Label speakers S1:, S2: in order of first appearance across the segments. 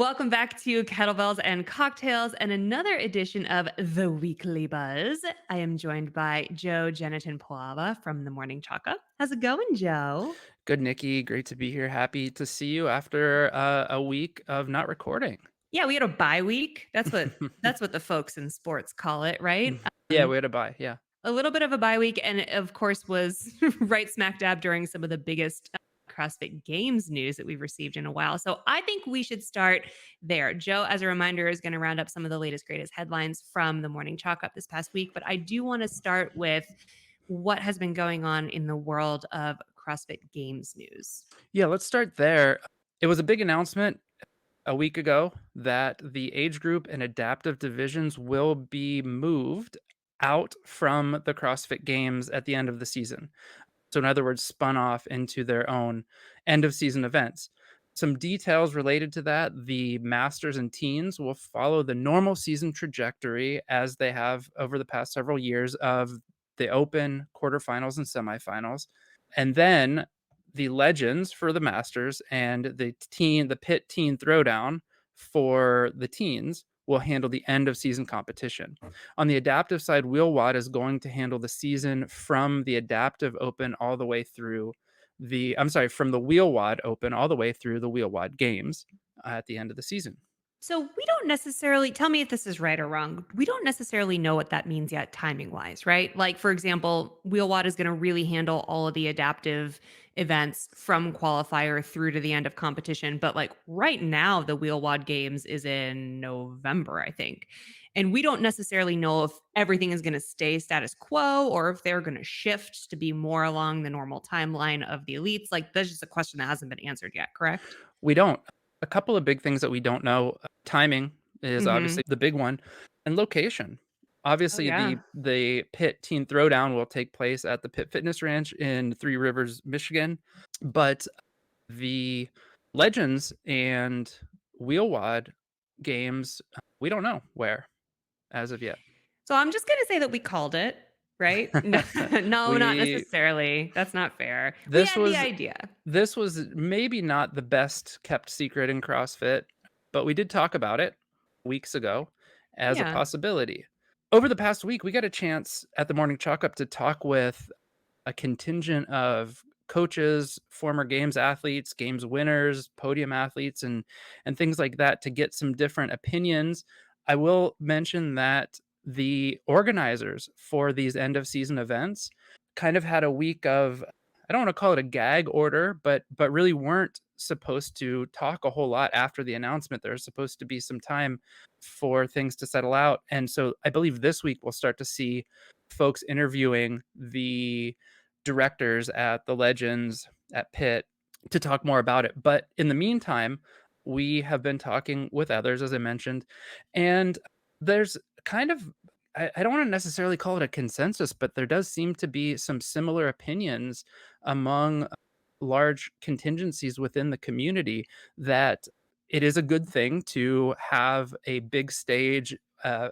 S1: Welcome back to Kettlebells and Cocktails and another edition of The Weekly Buzz. I am joined by Joe Jenitin Palava from the Morning Chalka. How's it going, Joe?
S2: Good, Nikki. Great to be here. Happy to see you after a week of not recording.
S1: Yeah, we had a bye week. That's what the folks in sports call it, right?
S2: Yeah, we had a bye. Yeah.
S1: A little bit of a bye week, and it, of course, was right smack dab during some of the biggest CrossFit Games news that we've received in a while. So I think we should start there. Joe, as a reminder, is going to round up some of the latest, greatest headlines from the morning chalk up this past week. But I do want to start with what has been going on in the world of CrossFit Games news.
S2: Yeah, let's start there. It was a big announcement a week ago that the age group and adaptive divisions will be moved out from the CrossFit Games at the end of the season. So, in other words, spun off into their own end of season events. Some details related to that: the Masters and Teens will follow the normal season trajectory as they have over the past several years of the Open, quarterfinals, and semifinals. And then the Legends for the Masters and the Pit Teen Throwdown for the teens will handle the end of season competition. On the adaptive side, Wheelwad is going to handle the season from the adaptive open all the way through from the Wheelwad open all the way through the Wheelwad games at the end of the season.
S1: So we don't necessarily tell me if this is right or wrong. We don't necessarily know what that means yet, timing wise, right? Like, for example, Wheelwad is going to really handle all of the adaptive events from qualifier through to the end of competition. But like right now, the Wheelwad games is in November, I think. And we don't necessarily know if everything is going to stay status quo or if they're going to shift to be more along the normal timeline of the elites. Like, that's just a question that hasn't been answered yet, correct?
S2: We don't. A couple of big things that we don't know. Timing is
S1: Hmm.
S2: obviously the big one, and location.
S1: Oh,
S2: Obviously,
S1: yeah.
S2: the Pit Teen Throwdown will take place at the Pit Fitness Ranch in Three Rivers, Michigan, but the Legends and Wheelwad games, we don't know where as of yet.
S1: So I'm just gonna say that we called it, right? No, no, not
S2: We
S1: necessarily. That's not fair. We
S2: this
S1: had the
S2: was
S1: idea.
S2: this was maybe not the best kept secret in CrossFit, but we did talk about it weeks ago as a
S1: Yeah.
S2: possibility. Over the past week, we got a chance at the morning chalk up to talk with a contingent of coaches, former games athletes, games winners, podium athletes, and things like that to get some different opinions. I will mention that the organizers for these end of season events kind of had a week of, I don't want to call it a gag order, but really weren't supposed to talk a whole lot after the announcement. There's supposed to be some time for things to settle out. And so I believe this week we'll start to see folks interviewing the directors at the Legends at Pitt to talk more about it. But in the meantime, we have been talking with others, as I mentioned, and there's kind of, I don't want to necessarily call it a consensus, but there does seem to be some similar opinions among large contingencies within the community that it is a good thing to have a big stage, a,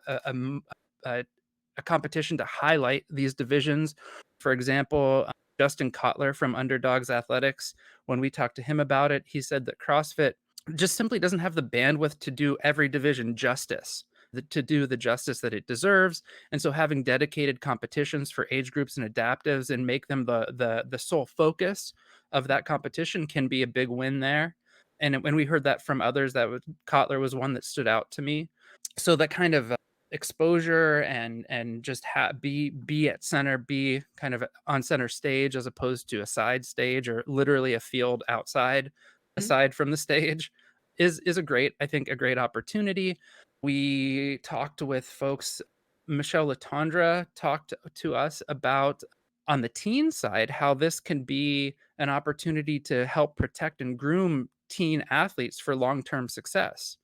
S2: a competition to highlight these divisions. For example, Justin Kotler from Underdogs Athletics, when we talked to him about it, he said that CrossFit just simply doesn't have the bandwidth to do every division justice, to do the justice that it deserves. And so having dedicated competitions for age groups and adaptives and make them the sole focus of that competition can be a big win there. And when we heard that from others, Kotler was one that stood out to me. So that kind of exposure and just be at center, be kind of on center stage as opposed to a side stage or literally a field outside,
S1: Mhm.
S2: aside from the stage, is a great, I think, a great opportunity. We talked with folks. Michelle Latondra talked to us about, on the teen side, how this can be an opportunity to help protect and groom teen athletes for long-term success.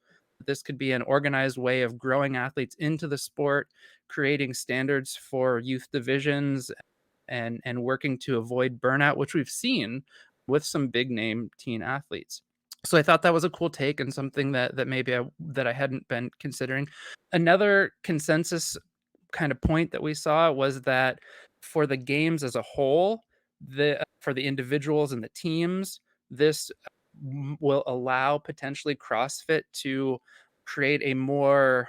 S2: This could be an organized way of growing athletes into the sport, creating standards for youth divisions, and working to avoid burnout, which we've seen with some big name teen athletes. So I thought that was a cool take and something that maybe I hadn't been considering. Another consensus kind of point that we saw was that for the games as a whole, the for the individuals and the teams, this will allow potentially CrossFit to create a more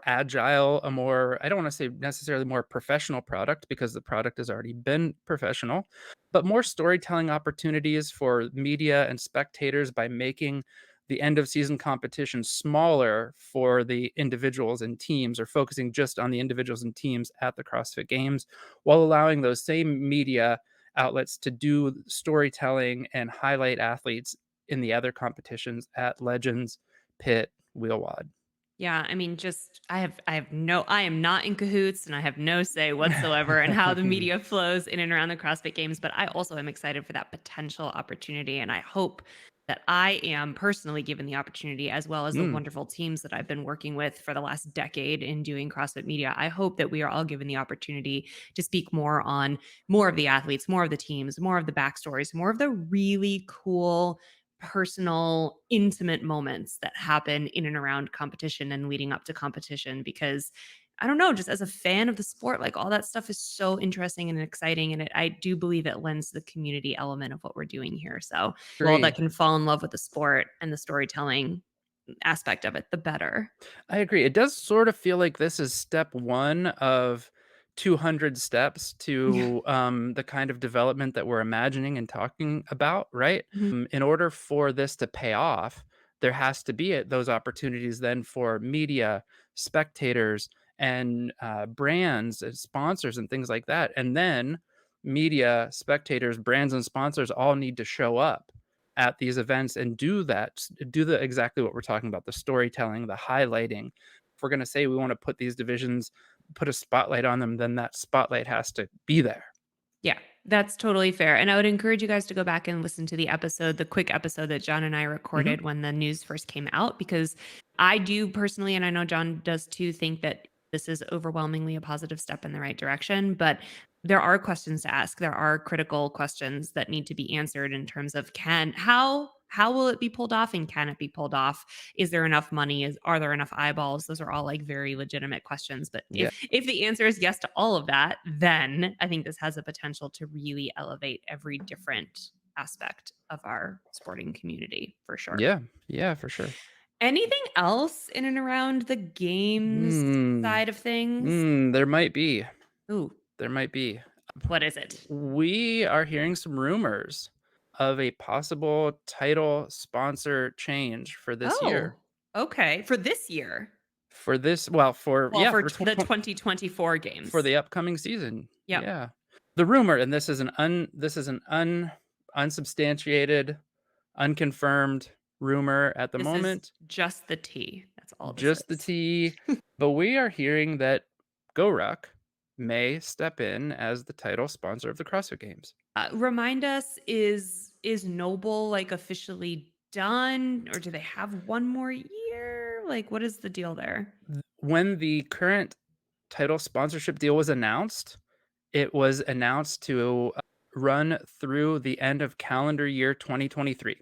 S2: agile, a more, I don't want to say necessarily more professional product because the product has already been professional, but more storytelling opportunities for media and spectators by making the end of season competition smaller for the individuals and teams, or focusing just on the individuals and teams at the CrossFit Games, while allowing those same media outlets to do storytelling and highlight athletes in the other competitions at Legends, Pit, Wheelwad.
S1: Yeah, I mean, just I am not in cahoots and I have no say whatsoever in how the media flows in and around the CrossFit Games, but I also am excited for that potential opportunity. And I hope that I am personally given the opportunity, as well as the
S2: Mm,
S1: wonderful teams that I've been working with for the last decade in doing CrossFit media. I hope that we are all given the opportunity to speak more on more of the athletes, more of the teams, more of the backstories, more of the really cool personal, intimate moments that happen in and around competition and leading up to competition. Because I don't know, just as a fan of the sport, like all that stuff is so interesting and exciting. And I do believe it lends to the community element of what we're doing here. So, well, that
S2: agree.
S1: can fall in love with the sport and the storytelling aspect of it, the better.
S2: I agree. It does sort of feel like this is step one of 200 steps
S1: Yeah.
S2: to the kind of development that we're imagining and talking about, right?
S1: Mhm.
S2: In order for this to pay off, there has to be those opportunities then for media, spectators, and brands and sponsors and things like that. And then media, spectators, brands, and sponsors all need to show up at these events and do the exactly what we're talking about, the storytelling, the highlighting. If we're going to say we want to put these divisions, put a spotlight on them, then that spotlight has to be there.
S1: Yeah, that's totally fair. And I would encourage you guys to go back and listen to the episode, the quick episode that John and I
S2: Hmm.
S1: recorded when the news first came out, because I do personally, and I know John does too, think that this is overwhelmingly a positive step in the right direction. But there are questions to ask. There are critical questions that need to be answered in terms of how will it be pulled off and can it be pulled off? Is there enough money? Are there enough eyeballs? Those are all like very legitimate questions. But
S2: Yeah.
S1: if the answer is yes to all of that, then I think this has the potential to really elevate every different aspect of our sporting community for sure.
S2: Yeah. Yeah, for sure.
S1: Anything else in and around the games
S2: Hmm.
S1: side of things?
S2: There might be.
S1: Ooh,
S2: There might be.
S1: what is it?
S2: We are hearing some rumors of a possible title sponsor change for this year.
S1: Oh, okay. For this year.
S2: For this, well, for
S1: Well,
S2: yeah,
S1: for
S2: for
S1: the 2024
S2: for
S1: games.
S2: the upcoming season.
S1: Yep.
S2: Yeah. The rumor, and unsubstantiated, unconfirmed rumor at the
S1: This is
S2: moment,
S1: just the tea. That's all this
S2: just the
S1: is.
S2: tea, but we are hearing that GoRuck may step in as the title sponsor of the CrossFit Games.
S1: Remind us, is Noble like officially done, or do they have one more year? Like, what is the deal there?
S2: When the current title sponsorship deal was announced, it was announced to run through the end of calendar year 2023.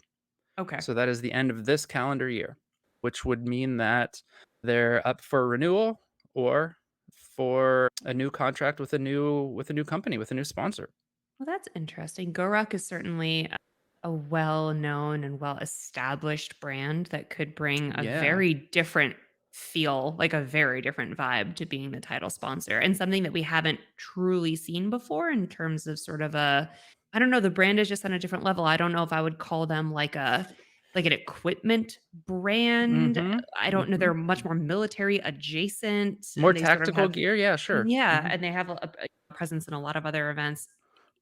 S1: Okay.
S2: So that is the end of this calendar year, which would mean that they're up for renewal or for a new contract with a new company, with a new sponsor.
S1: Well, that's interesting. GoRuck is certainly a well-known and well-established brand that could bring a
S2: Yeah.
S1: very different feel, like a very different vibe to being the title sponsor, and something that we haven't truly seen before in terms of sort of a I don't know, the brand is just on a different level. I don't know if I would call them like an equipment brand.
S2: Mhm.
S1: I don't know,
S2: Mhm.
S1: they're much more military adjacent,
S2: More
S1: and they sort of
S2: tactical
S1: have
S2: gear, yeah, sure.
S1: yeah,
S2: Mhm.
S1: and they have a presence in a lot of other events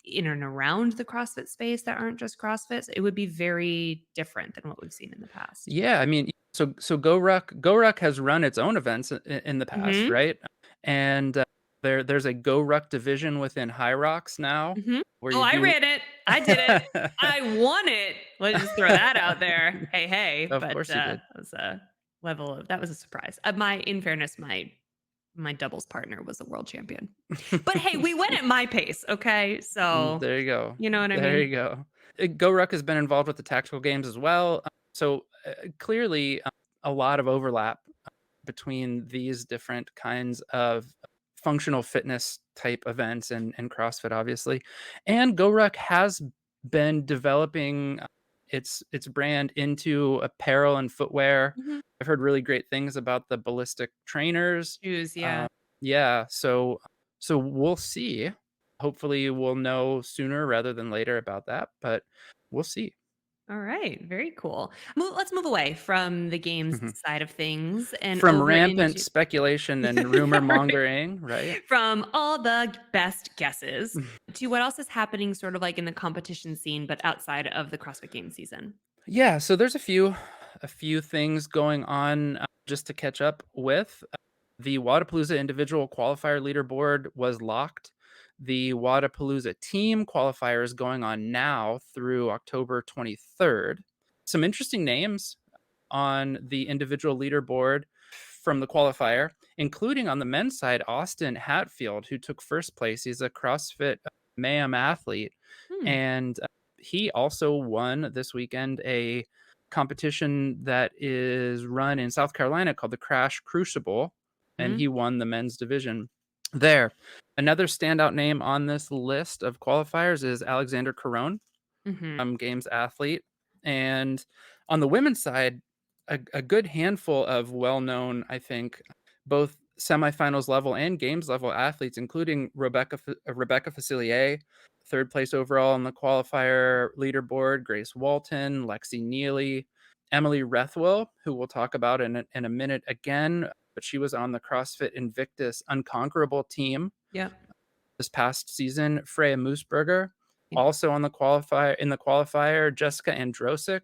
S1: in and around the CrossFit space that aren't just CrossFit. So it would be very different than what we've seen in the past.
S2: Yeah, I mean, so GoRuck has run its own events in the past,
S1: Mhm.
S2: right? And there's a GoRuck division within High Rocks now
S1: Mhm.
S2: where
S1: Oh,
S2: you
S1: I
S2: do.
S1: ran it. I did it. I won it. Let's just throw that out there. Hey, hey,
S2: Of
S1: but
S2: course you did.
S1: that was a that was a surprise. My in fairness, my doubles partner was a world champion. But hey, we went at my pace, okay? So,
S2: There you go.
S1: you know what I
S2: There
S1: mean?
S2: you go. GoRuck has been involved with the tactical games as well. So clearly, a lot of overlap between these different kinds of functional fitness type events and CrossFit, obviously. And GoRuck has been developing its brand into apparel and footwear.
S1: Mhm.
S2: I've heard really great things about the ballistic trainers.
S1: Shoes,
S2: Um,
S1: yeah.
S2: yeah, so we'll see. Hopefully, we'll know sooner rather than later about that, but we'll see.
S1: All right, very cool. Let's move away from the games
S2: Mhm.
S1: side of things and
S2: From
S1: over
S2: rampant
S1: into
S2: speculation and rumor
S1: right.
S2: mongering, right?
S1: From all the best guesses to what else is happening sort of like in the competition scene, but outside of the CrossFit Games season.
S2: Yeah, so there's a few things going on just to catch up with. The Wadapalooza individual qualifier leaderboard was locked. The Wadapalooza team qualifier is going on now through October 23rd. Some interesting names on the individual leaderboard from the qualifier, including on the men's side, Austin Hatfield, who took first place. He's a CrossFit MAM athlete,
S1: Hmm.
S2: and he also won this weekend a competition that is run in South Carolina called the Crash Crucible, and
S1: Hmm.
S2: he won the men's division there. Another standout name on this list of qualifiers is Alexander Caron,
S1: Hmm.
S2: games athlete. And on the women's side, a good handful of well-known, I think, both semifinals level and games level athletes, including Rebecca Facilier, third place overall on the qualifier leaderboard, Grace Walton, Lexi Neely, Emily Rethwell, who we'll talk about in a minute again, but she was on the CrossFit Invictus Unconquerable team
S1: Yep.
S2: this past season. Freya Moosberger, also on the qualifier, Jessica Androsik,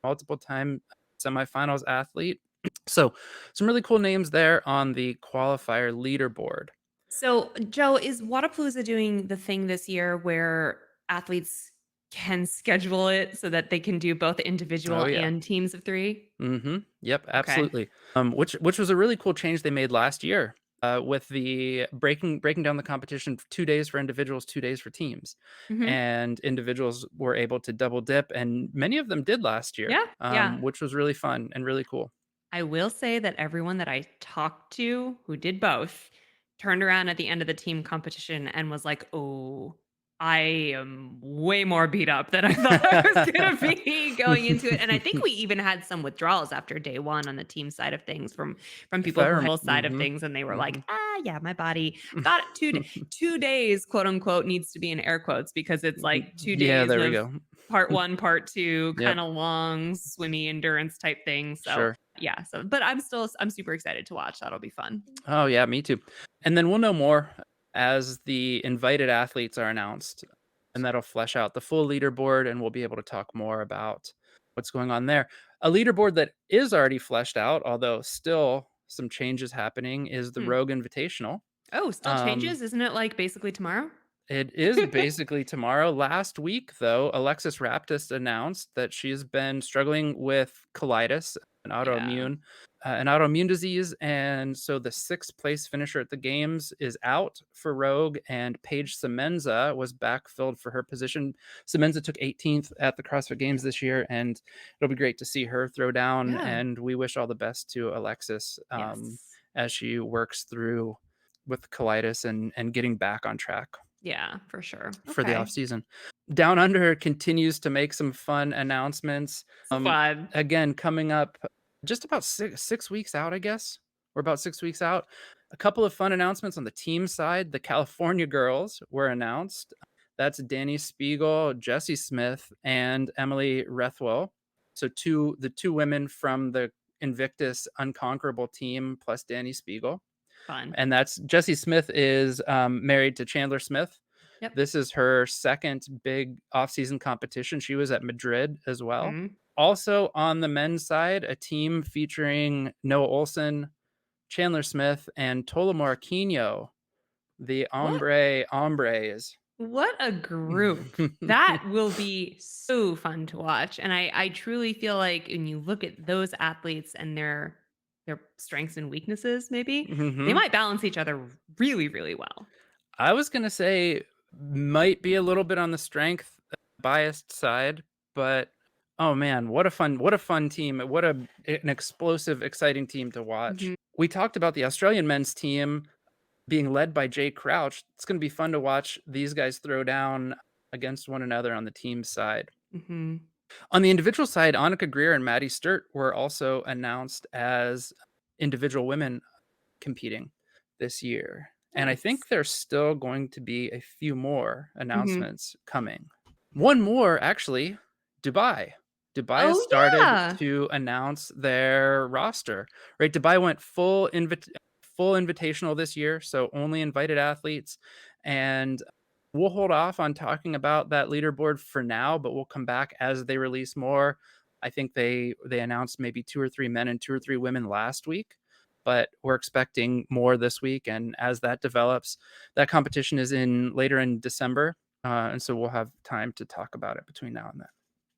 S2: multiple time semifinals athlete. So some really cool names there on the qualifier leaderboard.
S1: So, Joe, is Wadapalooza doing the thing this year where athletes can schedule it so that they can do both
S2: Oh
S1: individual
S2: yeah.
S1: and teams of three?
S2: Yep,
S1: Okay.
S2: absolutely. Which was a really cool change they made last year, with the breaking down the competition 2 days for individuals, 2 days for teams,
S1: Hmm.
S2: and individuals were able to double dip, and many of them did last year,
S1: Yeah. Yeah.
S2: which was really fun and really cool.
S1: I will say that everyone that I talked to who did both turned around at the end of the team competition and was like, "Oh, I am way more beat up than I thought I was gonna be going into it." And I think we even had some withdrawals after day one on the team side of things from
S2: If
S1: people
S2: I
S1: from
S2: remember,
S1: both side of things, and they were like,
S2: hmm.
S1: "Ah, yeah, my body got it 2 days, quote unquote, needs to be in air quotes because it's like two
S2: Yeah,
S1: days
S2: there we
S1: of
S2: go.
S1: part one, part two,
S2: Yep,
S1: kind of long, swimmy endurance type thing." So
S2: sure.
S1: yeah, so but I'm super excited to watch. That'll be fun.
S2: Oh yeah, me too. And then we'll know more as the invited athletes are announced, and that'll flesh out the full leaderboard, and we'll be able to talk more about what's going on there. A leaderboard that is already fleshed out, although still some changes happening, is the
S1: Hmm.
S2: Rogue Invitational.
S1: Oh, still
S2: Um,
S1: changes? Isn't it like basically tomorrow?
S2: it is basically tomorrow. Last week, though, Alexis Raptis announced that she's been struggling with colitis, an
S1: Yeah.
S2: autoimmune, an autoimmune disease, and so the sixth place finisher at the games is out for Rogue, and Paige Semenza was backfilled for her position. Semenza took 18th at the CrossFit Games this year, and it'll be great to see her throw down.
S1: Yeah.
S2: And we wish all the best to Alexis
S1: Yes.
S2: as she works through with colitis and getting back on track
S1: Yeah, for sure.
S2: for the off
S1: Okay.
S2: season. Down Under continues to make some fun announcements.
S1: So fun.
S2: Again, coming up just about 6 weeks out, I guess. We're about 6 weeks out. A couple of fun announcements on the team side. The California girls were announced. That's Danny Spiegel, Jessie Smith, and Emily Rethwell. So the two women from the Invictus Unconquerable team plus Danny Spiegel.
S1: Fun.
S2: And that's Jessie Smith is married to Chandler Smith.
S1: Yep.
S2: This is her second big off-season competition. She was at Madrid as well.
S1: Mhm.
S2: Also on the men's side, a team featuring Noah Olson, Chandler Smith, and Tolomar Aquino, the
S1: What
S2: Ombre Hombres.
S1: what a group. That will be so fun to watch. And I truly feel like when you look at those athletes and their strengths and weaknesses, maybe, they
S2: Mhm.
S1: might balance each other really, really well.
S2: I was gonna say might be a little bit on the strength biased side, but oh man, what a fun team. An explosive, exciting team to watch.
S1: Mhm.
S2: We talked about the Australian men's team being led by Jay Crouch. It's gonna be fun to watch these guys throw down against one another on the team side.
S1: Mhm.
S2: On the individual side, Annika Greer and Maddie Sturt were also announced as individual women competing this year. And I think
S1: Nice.
S2: there's still going to be a few more
S1: Mhm.
S2: announcements coming. One more, actually, Dubai. Dubai has
S1: Oh,
S2: started
S1: yeah.
S2: to announce their roster, right? Dubai went full invitational this year, so only invited athletes. And we'll hold off on talking about that leaderboard for now, but we'll come back as they release more. I think they announced maybe 2 or 3 men and 2 or 3 women last week, but we're expecting more this week. And as that develops, that competition is in later in December, and so we'll have time to talk about it between now and then.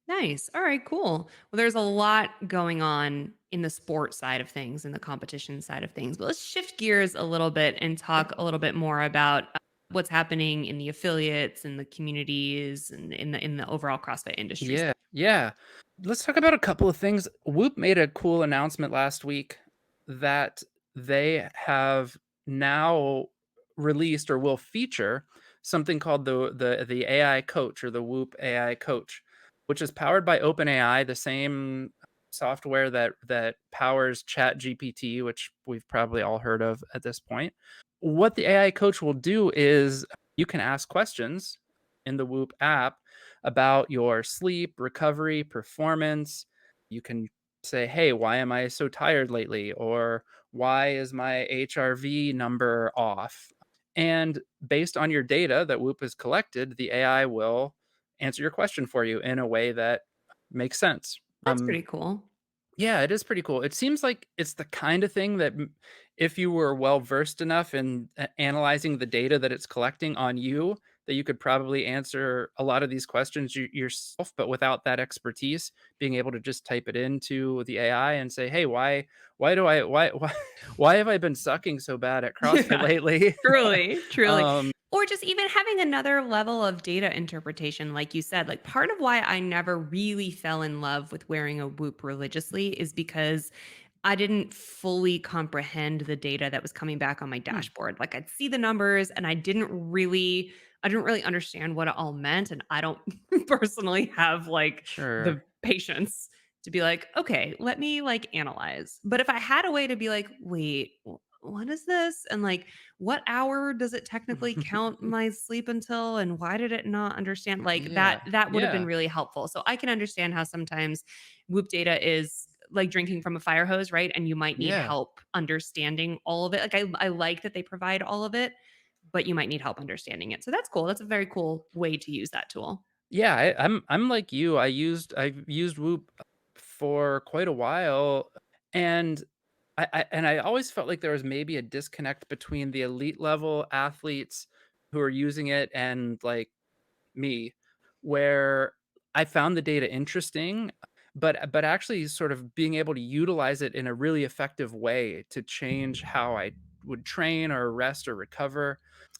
S1: Nice. All right, cool. Well, there's a lot going on in the sport side of things and the competition side of things. But let's shift gears a little bit and talk a little bit more about what's happening in the affiliates and the communities and in the overall CrossFit industry.
S2: Yeah, yeah. Let's talk about a couple of things. Whoop made a cool announcement last week that they have now released or will feature something called the AI coach or the Whoop AI coach, which is powered by OpenAI, the same software that powers Chat GPT, which we've probably all heard of at this point. What the AI coach will do is you can ask questions in the Whoop app about your sleep, recovery, performance. You can say, "Hey, why am I so tired lately?" Or "Why is my HRV number off?" And based on your data that Whoop has collected, the AI will answer your question for you in a way that makes sense.
S1: That's pretty cool.
S2: Yeah, it is pretty cool. It seems like it's the kind of thing that if you were well versed enough in analyzing the data that it's collecting on you, that you could probably answer a lot of these questions yourself, but without that expertise, being able to just type it into the AI and say, "Hey, why have I been sucking so bad at CrossFit
S1: Yeah.
S2: lately?"
S1: Truly, truly.
S2: um,
S1: Or just even having another level of data interpretation, like you said, like part of why I never really fell in love with wearing a whoop religiously is because I didn't fully comprehend the data that was coming back on my
S2: hmm,
S1: dashboard. Like I'd see the numbers and I didn't really understand what it all meant. And I don't personally have like
S2: sure.
S1: the patience to be like, okay, let me like analyze. But if I had a way to be like, wait, what is this? And like, what hour does it technically count my sleep until? And why did it not understand? Like
S2: Yeah,
S1: that would have been
S2: yeah,
S1: really helpful. So I can understand how sometimes Whoop data is like drinking from a fire hose, right? And you might need
S2: yeah.
S1: help understanding all of it. Like I like that they provide all of it, but you might need help understanding it. So that's cool. That's a very cool way to use that tool.
S2: Yeah, I'm like you. I've used Whoop for quite a while, and I always felt like there was maybe a disconnect between the elite level athletes who are using it and like me, where I found the data interesting, but actually sort of being able to utilize it in a really effective way to change how I would train or rest or recover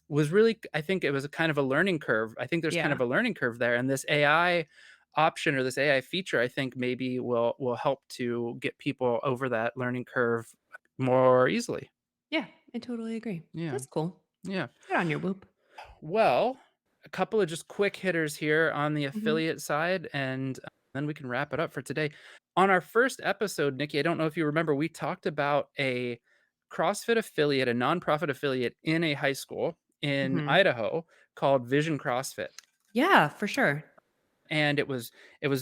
S2: was really I think it was a kind of a learning curve. I think there's kind
S1: Yeah.
S2: of a learning curve there, and this AI option or this AI feature, I think maybe will help to get people over that learning curve more easily.
S1: Yeah. I totally agree.
S2: Yeah,
S1: That's cool.
S2: yeah.
S1: Good on your Whoop.
S2: Well, a couple of just quick hitters here on the
S1: Mhm.
S2: affiliate side, and then we can wrap it up for today. On our first episode, Nikki, I don't know if you remember, we talked about a CrossFit affiliate, a nonprofit affiliate in a high school in
S1: Mhm.
S2: Idaho called Vision CrossFit.
S1: Yeah, for sure.
S2: And it was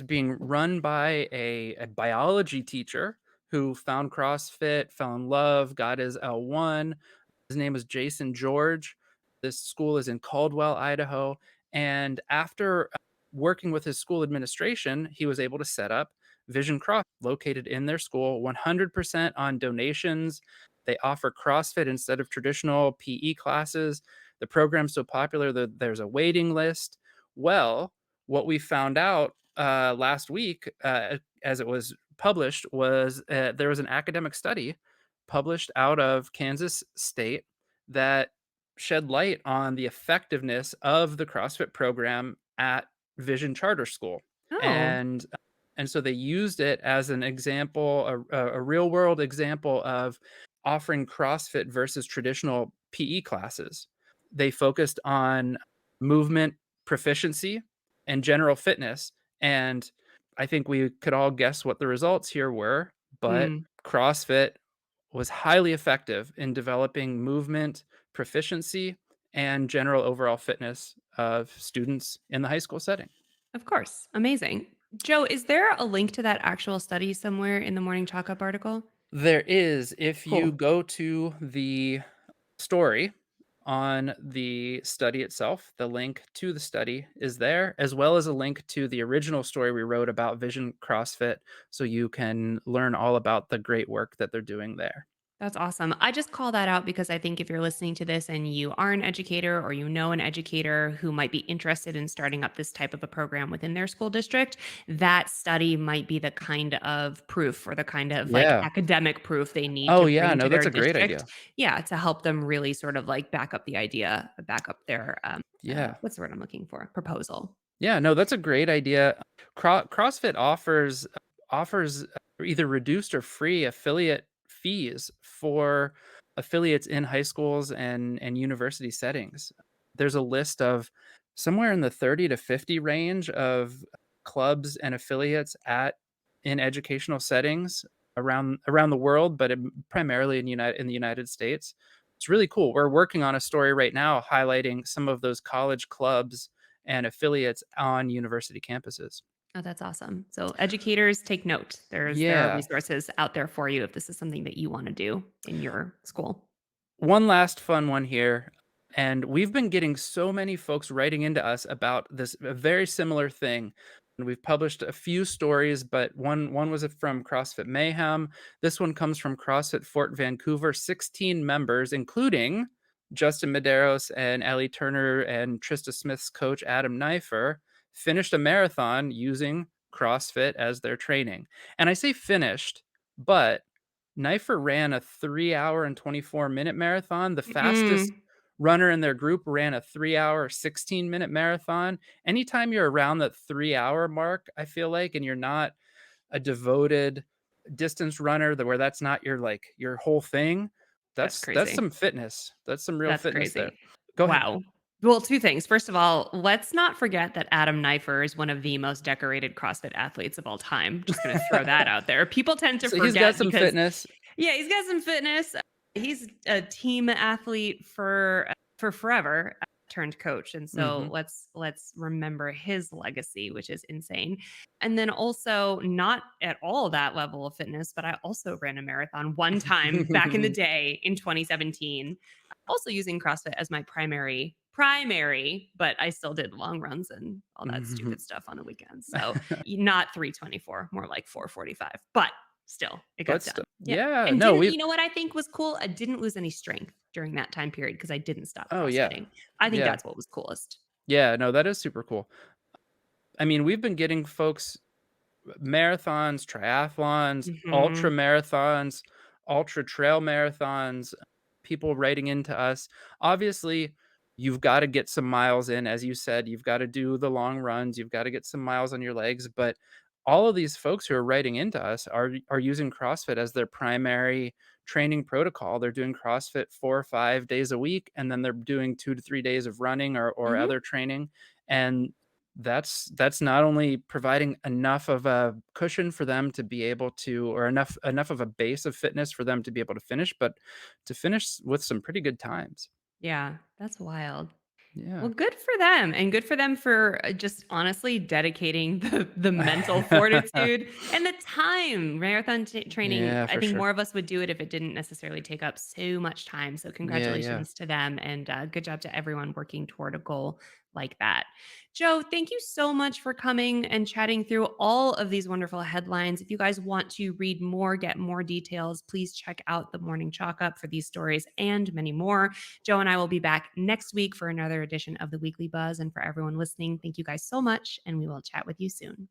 S2: being run by a biology teacher who found CrossFit, fell in love, got his L1. His name was Jason George. This school is in Caldwell, Idaho. And after working with his school administration, he was able to set up Vision Cross, located in their school, 100% on donations. They offer CrossFit instead of traditional PE classes. The program's so popular that there's a waiting list. Well, what we found out last week, as it was published, was there was an academic study published out of Kansas State that shed light on the effectiveness of the CrossFit program at Vision Charter School,
S1: Oh.
S2: and so they used it as an example, a real world example of offering CrossFit versus traditional PE classes. They focused on movement proficiency and general fitness, and I think we could all guess what the results here were, but
S1: Mm,
S2: CrossFit was highly effective in developing movement proficiency and general overall fitness of students in the high school setting.
S1: of course. Amazing. Joe, is there a link to that actual study somewhere in the Morning Chalk Up article?
S2: There is, if you
S1: Cool.
S2: go to the story on the study itself, the link to the study is there, as well as a link to the original story we wrote about Vision CrossFit, so you can learn all about the great work that they're doing there.
S1: That's awesome. I just call that out because I think if you're listening to this and you are an educator or you know an educator who might be interested in starting up this type of a program within their school district, that study might be the kind of proof or the kind of like
S2: Yeah.
S1: academic proof they need
S2: Oh,
S1: to
S2: yeah,
S1: bring
S2: no,
S1: to
S2: that's
S1: their
S2: a great
S1: district.
S2: idea.
S1: Yeah, to help them really sort of like back up the idea, back up their
S2: Yeah.
S1: what's the word I'm looking for? Proposal.
S2: Yeah, no, that's a great idea. CrossFit offers either reduced or free affiliate fees for affiliates in high schools and university settings. There's a list of somewhere in the 30 to 50 range of clubs and affiliates at in educational settings around the world, but primarily in the United States. It's really cool. We're working on a story right now highlighting some of those college clubs and affiliates on university campuses.
S1: Oh, that's awesome. So educators take note. There are
S2: Yeah.
S1: resources out there for you if this is something that you want to do in your school.
S2: One last fun one here. And we've been getting so many folks writing into us about this a very similar thing. And we've published a few stories, but one was from CrossFit Mayhem. This one comes from CrossFit Fort Vancouver, 16 members, including Justin Medeiros and Ellie Turner and Trista Smith's coach Adam Knifer, finished a marathon using CrossFit as their training. And I say finished, but Knifer ran a 3 hour and 24-minute marathon. The fastest
S1: Mm,
S2: runner in their group ran a 3 hour, 16-minute marathon. Anytime you're around that 3 hour mark, I feel like, and you're not a devoted distance runner where that's not your like your whole thing,
S1: that's
S2: that's
S1: crazy.
S2: some fitness. That's some real
S1: That's
S2: fitness there.
S1: crazy.
S2: Go ahead.
S1: Wow. Well, 2 things. First of all, let's not forget that Adam Knifer is one of the most decorated CrossFit athletes of all time. Just gonna throw that out there. People tend to
S2: So he's got
S1: forget
S2: some
S1: because
S2: fitness.
S1: yeah, he's got some fitness. He's a team athlete for forever, turned coach, and so
S2: Mhm.
S1: let's remember his legacy, which is insane. And then also not at all that level of fitness, but I also ran a marathon one time back in the day in 2017, also using CrossFit as my primary, but I still did long runs and all that stupid stuff on the weekends. So not 324, more like 445, but still, it
S2: But
S1: got
S2: still,
S1: done. Yeah.
S2: yeah,
S1: And
S2: no,
S1: didn't
S2: we
S1: you know what I think was cool? I didn't lose any strength during that time period because I didn't stop
S2: oh, yeah.
S1: CrossFitting. I think
S2: Yeah.
S1: that's what was coolest.
S2: Yeah, no, that is super cool. I mean, we've been getting folks marathons, triathlons, ultra
S1: Mhm.
S2: marathons, ultra trail marathons, people writing into us. Obviously, you've got to get some miles in. As you said, you've got to do the long runs, you've got to get some miles on your legs. But all of these folks who are writing into us are using CrossFit as their primary training protocol. They're doing CrossFit 4 or 5 days a week, and then they're doing 2 to 3 days of running or
S1: Mhm.
S2: other training. And that's not only providing enough of a cushion for them to be able to or enough of a base of fitness for them to be able to finish, but to finish with some pretty good times.
S1: Yeah, that's wild. Well,
S2: Yeah.
S1: good for them, and good for them for, just honestly dedicating the mental fortitude and the time. Marathon training,
S2: Yeah,
S1: I
S2: for
S1: think
S2: sure.
S1: more of us would do it if it didn't necessarily take up so much time, so
S2: Yeah, yeah.
S1: congratulations to them, and, good job to everyone working toward a goal like that. Joe, thank you so much for coming and chatting through all of these wonderful headlines. If you guys want to read more, get more details, please check out the Morning Chalk Up for these stories and many more. Joe and I will be back next week for another edition of the Weekly Buzz. And for everyone listening, thank you guys so much, and we will chat with you soon.